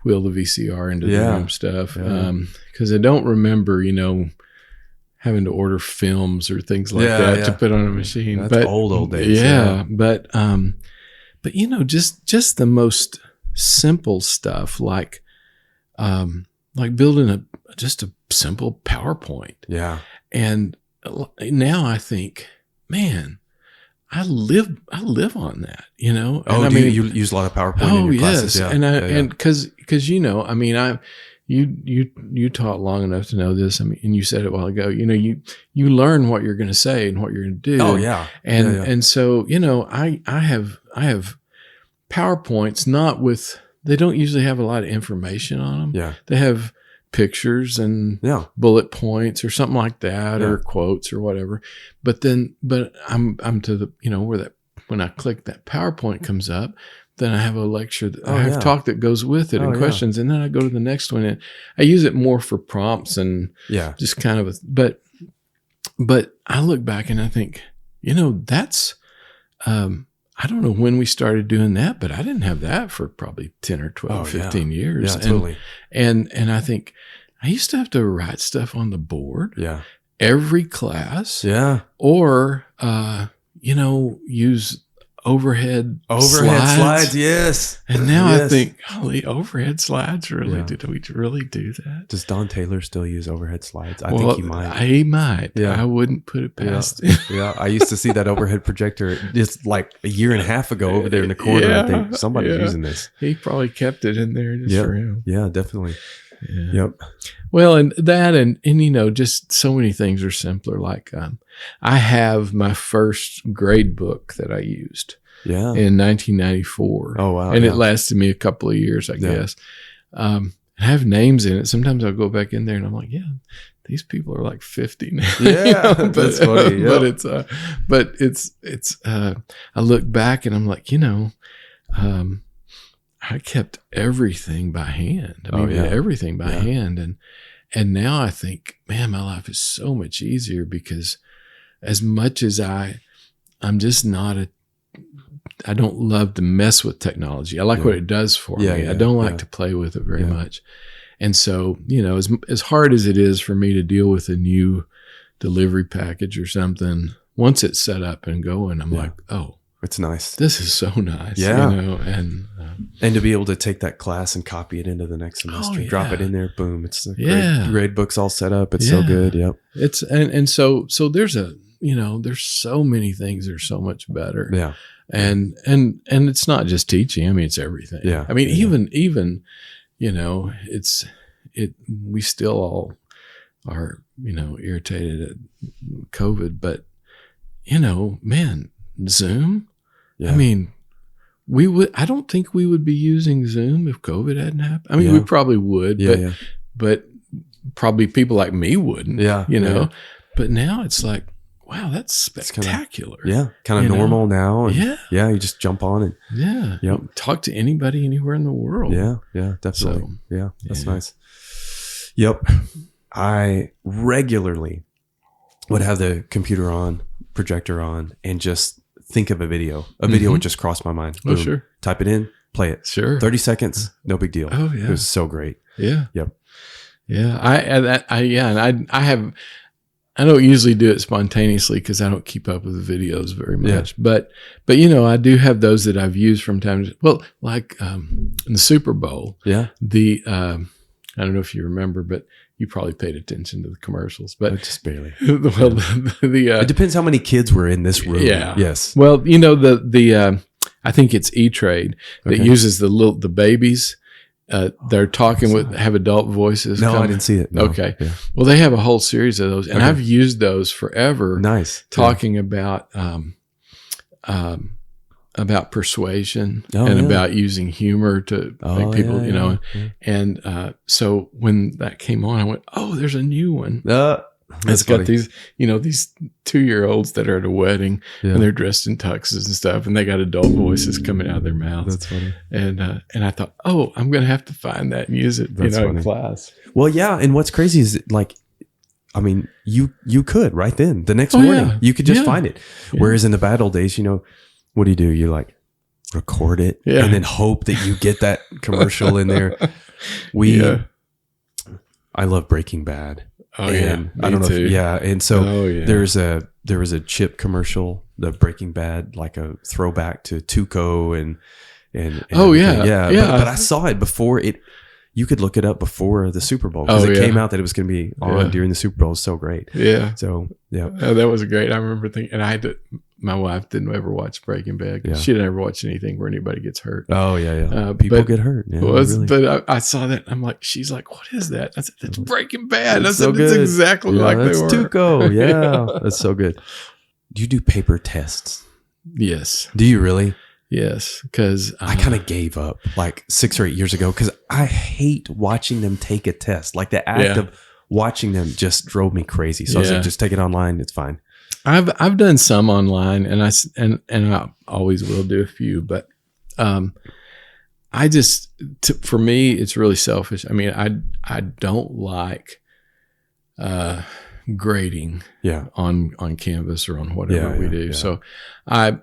wheel the VCR into the room stuff. Cause I don't remember, having to order films or things like that to put on a machine.
That's old days.
Yeah. But just the most simple stuff like building just a simple PowerPoint.
Yeah.
And now I think, man, I live on that, And
I mean, you use a lot of PowerPoint in your classes.
Yes.
Yeah.
And cause I mean, you taught long enough to know this. I mean, and you said it a while ago, you learn what you're going to say and what you're going to do.
Oh yeah.
And so, I have PowerPoints, they don't usually have a lot of information on them.
Yeah.
They have pictures and bullet points or something like that, or quotes or whatever. But I'm to the, where that, when I click that PowerPoint comes up, then I have a lecture, I have talk that goes with it and questions. And then I go to the next one and I use it more for prompts and just kind of, but I look back and I think, that's, I don't know when we started doing that, but I didn't have that for probably 10 or 12, 15 years.
Yeah, totally.
And I think I used to have to write stuff on the board.
Yeah.
Every class.
Yeah.
Or, use overhead
slides. Yes.
And now I
Yes.
think, holy, overhead slides, really?
Yeah.
Did we really do that?
Does Don Taylor still use overhead slides? I think he might.
He might.
Yeah.
I wouldn't put it past him.
Yeah, I used to see that overhead projector just like a year and a half ago over there in the corner. I think somebody's using this.
He probably kept it in there just for him.
Yeah, definitely.
Yeah.
Yep.
Well, and that, and just so many things are simpler. Like, I have my first grade book that I used in 1994.
Oh, wow.
And it lasted me a couple of years, I guess. I have names in it. Sometimes I'll go back in there and I'm like, these people are like 50 now.
Yeah, that's funny. Yep.
But it's I look back and I'm like, I kept everything by hand. I mean, everything by hand. And now I think, man, my life is so much easier because as much as I'm just not I don't love to mess with technology. I like what it does for me. I don't like to play with it very much. And so, as hard as it is for me to deal with a new delivery package or something, once it's set up and going, I'm like, oh,
it's nice.
This is so nice.
Yeah.
And
to be able to take that class and copy it into the next semester, drop it in there, boom. It's the grade book's all set up. It's so good. Yep.
It's, so there's there's so many things that are so much better.
Yeah.
And it's not just teaching. I mean, it's everything.
Yeah.
I mean, even, we still all are, irritated at COVID, but man, Zoom. Yeah. I mean, I don't think we would be using Zoom if COVID hadn't happened. I mean, we probably would, but probably people like me wouldn't, but now it's like, wow, that's spectacular.
Kind of normal now. And
you
just jump on and
talk to anybody anywhere in the world.
Yeah, definitely. So, that's nice. Yep. I regularly would have the computer on, projector on, and just think of a video. A video would just cross my mind. Boom.
Oh, sure.
Type it in, play it.
Sure.
30 seconds, no big deal.
Oh, yeah.
It was so great.
Yeah.
Yep.
Yeah. I don't usually do it spontaneously because I don't keep up with the videos very much. But I do have those that I've used from time to, well, like in the Super Bowl.
Yeah.
I don't know if you remember, but you probably paid attention to the commercials, but
just barely.
Well,
it depends how many kids were in this room.
Yeah.
Yes.
Well, I think it's E-Trade that uses the babies. They're talking have adult voices.
No, I didn't see it. No.
Okay. Yeah. Well, they have a whole series of those, and I've used those forever.
Nice.
Talking about persuasion and about using humor to make people, and so when that came on, I went, oh, there's a new one. It's got these 2-year-olds that are at a wedding and they're dressed in tuxes and stuff, and they got adult voices coming out of their mouths.
That's funny.
And I thought, oh, I'm going to have to find that and use it, in class.
Well, yeah. And what's crazy is you could right then the next morning you could just find it. Yeah. Whereas in the bad old days, what do? You record it and then hope that you get that commercial in there. I love Breaking Bad.
Oh,
and
yeah.
I don't know.
Too.
And so there was a chip commercial, the Breaking Bad, like a throwback to Tuco and But I saw it before it. You could look it up before the Super Bowl because it came out that it was going to be on during the Super Bowl. It's so great. Yeah. So
that was great. I remember thinking, and my wife didn't ever watch Breaking Bad. Yeah. She didn't ever watch anything where anybody gets hurt.
Oh yeah. People get hurt. Yeah, really.
But I saw that. I'm like, she's like, what is that? I said, that's Breaking Bad. I said,
so
it's exactly like they were.
Tuco. Yeah, that's so good. Do you do paper tests?
Yes.
Do you really?
Yes, because
I kind of gave up like 6 or 8 years ago because I hate watching them take a test. Like the act of watching them just drove me crazy. So I was like, just take it online. It's fine.
I've done some online, and I always will do a few, but for me, it's really selfish. I mean, I don't like grading on Canvas or on whatever we do. So and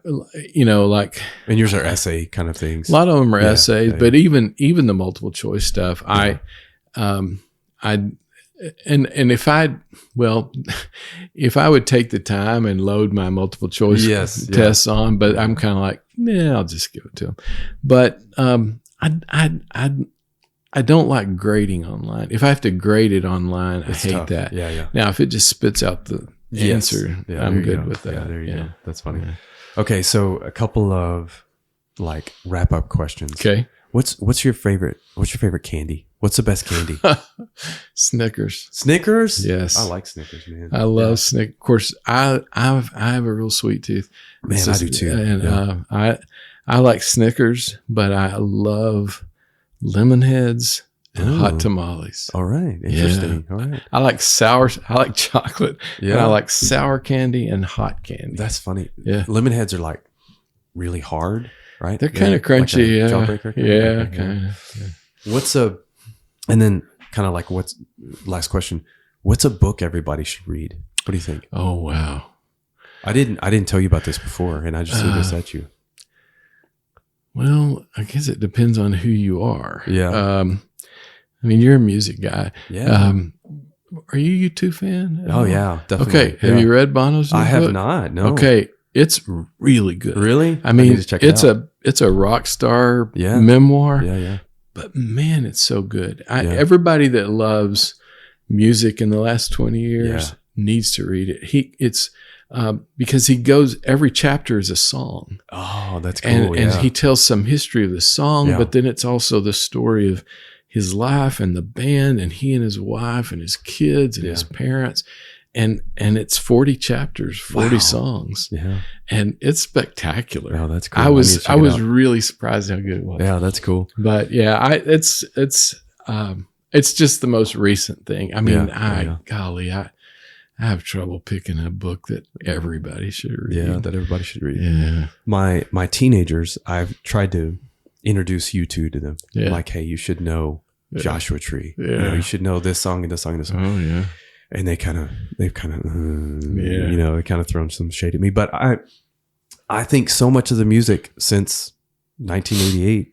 yours are essay kind of things.
A lot of them are essays, but even the multiple choice stuff, if I would take the time and load my multiple choice tests on, but I'm kind of like, yeah, I'll just give it to them. But I don't like grading online. If I have to grade it online, I hate
tough.
that.
Yeah.
Now, if it just spits out the answer,
Yeah,
I'm good with that.
Yeah, there you
yeah.
go. That's funny.
Yeah.
Okay, so a couple of like wrap up questions.
Okay.
What's your favorite candy? What's the best candy?
Snickers.
Snickers?
Yes.
I like Snickers, man.
I love Snickers. Of course, I have a real sweet tooth.
Man, I do too.
And
Yeah.
I like Snickers, but I love lemon heads and
Ooh.
hot tamales.
All right. Interesting. All right.
I like I like chocolate.
Yeah.
And I like sour candy and hot candy.
That's funny.
Yeah.
Lemon heads are like really hard, right?
They're kind of crunchy.
Like a
yeah.
jawbreaker kind
Yeah.
of?
Kind of.
And then kind of like last question. What's a book everybody should read? What do you think?
Oh, wow.
I didn't tell you about this before, and I just threw this at you.
Well, I guess it depends on who you are.
Yeah.
I mean, you're a music guy.
Yeah.
Are you a U2 fan?
Oh yeah, definitely.
Okay. Have you read Bono's new
I have
book?
not. No.
Okay. It's really good.
Really?
I mean,
need to check it out.
it's a rock star
Yeah.
memoir,
Yeah.
but man, it's so good.
Yeah.
Everybody that loves music in the last 20 years needs to read it. It's because he goes, every chapter is a song.
Oh, that's cool.
And he tells some history of the song,
Yeah.
but then it's also the story of his life and the band and he and his wife and his kids and his parents. And it's 40 chapters, 40 songs.
Yeah.
And it's spectacular.
Oh, that's cool.
I was
check it out.
really surprised how good it was.
Yeah, that's cool.
But yeah, it's just the most recent thing. I mean, golly, I have trouble picking a book that everybody should read.
Yeah, that everybody should read.
Yeah.
My teenagers, I've tried to introduce U2 to them.
Yeah.
Like, hey, you should know Joshua Tree.
Yeah.
You should know this song and this song and this song.
Oh yeah.
And they've kind of, they kind
Yeah.
of thrown some shade at me. But I think so much of the music since 1988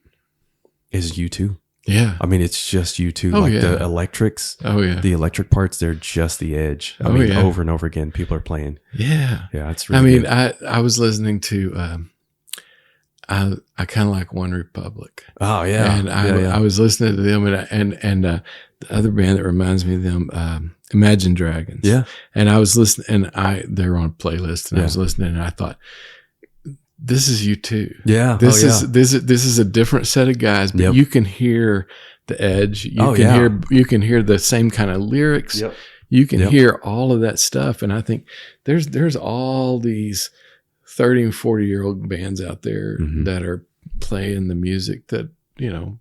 is U2.
Yeah.
I mean, it's just U2.
Oh,
like
yeah.
the electrics,
Oh yeah.
the electric parts, they're just the edge. I
Oh,
mean,
yeah.
over and over again, people are playing.
Yeah.
Yeah, it's
I
really
mean,
good.
I was listening to I kind of like One Republic.
Oh yeah.
And I was listening to them and the other band that reminds me of them, Imagine Dragons.
Yeah.
And I was listening and they're on a playlist and I was listening and I thought, this is U2.
Yeah.
This is a different set of guys, but you can hear the edge. You can hear the same kind of lyrics.
Yep.
You can hear all of that stuff. And I think there's all these 30 and 40-year-old bands out there that are playing the music that,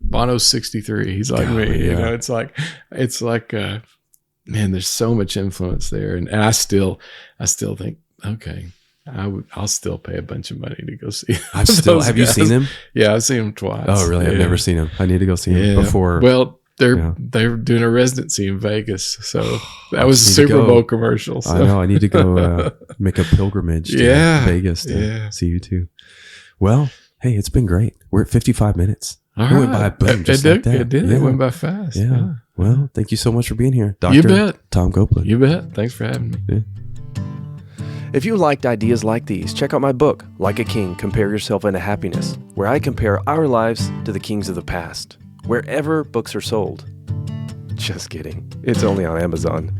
Bono's 63. He's like me.
Yeah.
It's like man, there's so much influence there. And I still think, okay, I'll still pay a bunch of money to go see.
Have you seen them?
Yeah, I've seen them twice.
Oh, really? I've never seen them. I need to go see them before.
Well, they're doing a residency in Vegas, so that was a Super Bowl commercial. So.
I know. I need to go make a pilgrimage to Vegas to see you too. Well, hey, it's been great. We're at 55 minutes.
All
it went by boom, just like that.
It did.
Yeah.
It went by fast.
Yeah. Well, thank you so much for being here, Dr.
You bet.
Tom Copeland.
You bet. Thanks for having me.
Yeah.
If you liked ideas like these, check out my book, Like a King, Compare Yourself into Happiness, where I compare our lives to the kings of the past, wherever books are sold. Just kidding. It's only on Amazon.